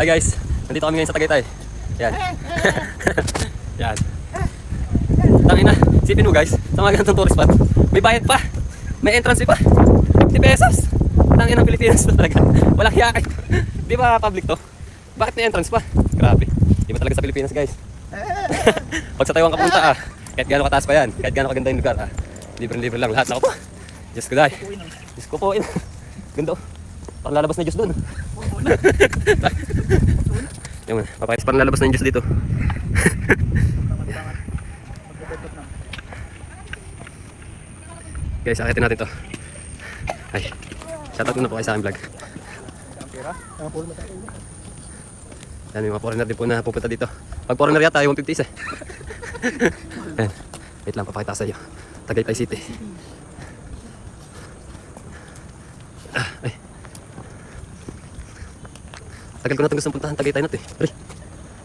Hi guys, nandito kami ngayon sa Tagaytay. Yan. Yan. Tangina, sipin mo guys, sa mga ganitong tourist spot, may bayad pa. May entrance fee pa. 50 pesos. Tangina ng Pilipinas to talaga. Walang hiya kayo. Di ba public to? Bakit may entrance pa? Grabe. Di ba talaga sa Pilipinas guys? Pag sa Taiwan ka punta kahit gaano kataas pa yan, kahit gaano kaganda yung lugar libre-libre lang lahat. Ako po. Diyos ko dahil. Diyos ko po. Ganda oh. Parang lalabas na Diyos doon. Yung papakita parang lalabas na yung Diyos dito. Guys, akitin natin to. Ay, shoutout muna po kayo sa aking vlog. Yan, may mga foreigner din po na pupunta dito. Pag foreigner yata, 150 isa. Yan, wait lang, papakita sa iyo. Tagaytay City. Ay. Tagal ko na itong gustong puntahan, Tagaytay na ito eh.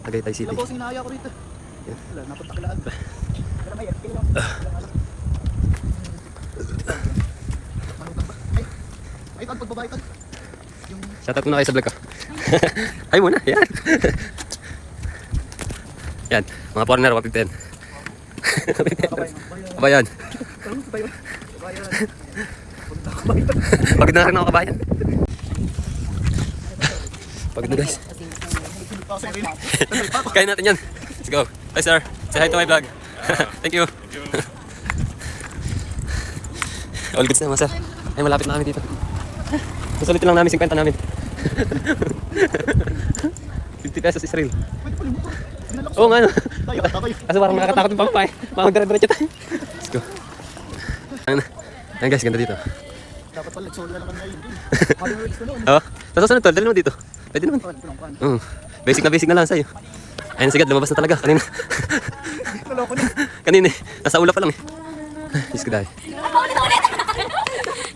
Tagaytay City. Ilang bossing naaya ko rito. Wala, napunta kilaan. Pero may ay, pagbabae ka. Shoutout muna kayo sa vlog ko. Ay muna, yan. Yan, mga foreigner, 110. Kabayan. Pagod na rin ako kabayan. Pagod na guys. Kain natin yan. Let's go. Hi sir, say hi to my vlog. Thank you. All goods naman sir. Ay malapit na kami dito. Susulitin lang namin 50 namin. 50 pesos is real. Oo nga no. Kasi parang nakakatakot yung pampa eh. Mamagdara-diretso tayo. Let's go. Ayan guys, ganda dito. Dapat pala solo na lang ngayon. Oo. Tapos susunod tol, dali naman dito. Pwede naman. Basic na lang sa'yo. Ayun sigad, lumabas na talaga. Kanina. Kanina eh. Nasa ula pa lang eh. Diyos ko dahil.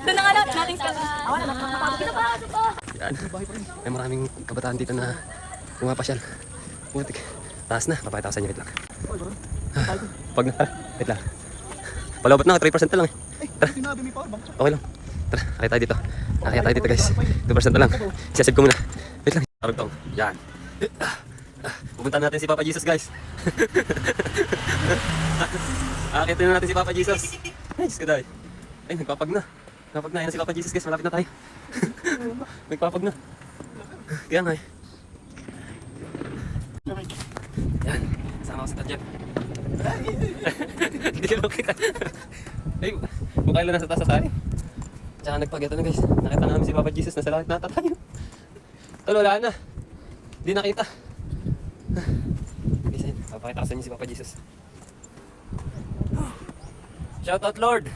Doon na nga lang, nating sa... Yan. May maraming kabataan dito na pumapasyal. Putik. Taas na. Papakita ko sa inyo. Wait lang. Pag na. Wait lang. Palabot na. 3% na lang eh. Tara. Okay lang. Tara. Nakita tayo dito. Nakita tayo dito guys. 2% na lang. Siyasave ko muna. Wait lang. Taragtong. Yan. Pupunta natin si Papa Jesus guys. Akitin na natin si Papa Jesus. Nice. Good. Ay, nagpapag na. Nagpapag na. Yan na si Papa Jesus guys. Malapit na tayo. Nagpapag na. Kaya nga eh. Yan. Sama ko sa Tadjep. Hindi ka makita. Ay, mukha lang nasa taas sa sari. Tsaka nagpag. Ito na guys. Nakita namin si Papa Jesus. Nasa langit na tayo. Tol, wala na. Hindi nakita. Guys, ayun. Papakita ko sa inyo si Papa Jesus. Shout out Lord.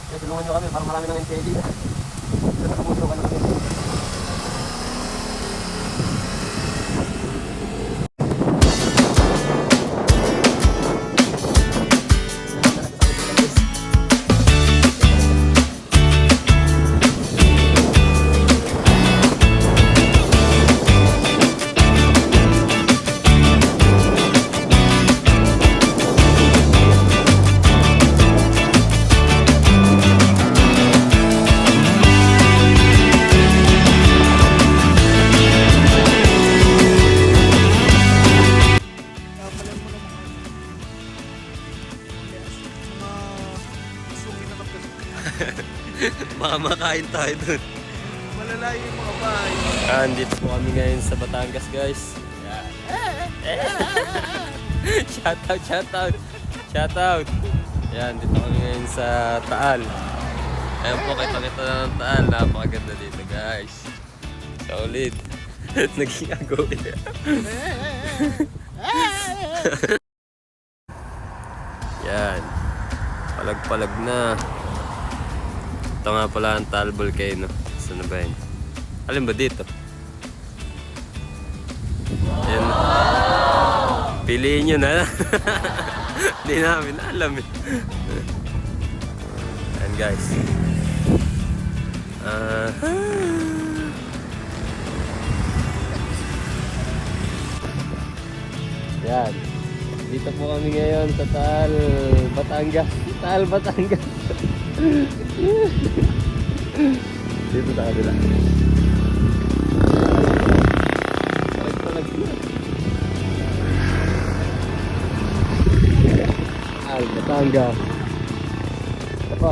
Kaya tulungan nyo kami para marami ng NPD. Ito nakamulo ka na kami. Kapalan mo naman. Yes. Mga suki na kapatid. Baka makain tayo dun. Malalayo yung mga bahay. Andito po kami ngayon sa Batangas, guys. Shoutout, shoutout. Shoutout. Yan, dito kami ngayon sa Taal. Ayan po, kita-kita na ng Taal. Napakaganda dito, guys. Solid. Naging agawin. Yan. Palag-palag na. Ito nga pala ang Taal Volcano. Saan na ba yun? Alin ba dito? Yan. Piliin nyo na. Hindi namin alam eh. Yan guys. Yan. Dito po kami ngayon sa Taal, Batangas. Taal, Batangas. Dito sa kabila. Palag-palag na. Taal, Batangas. Ito pa.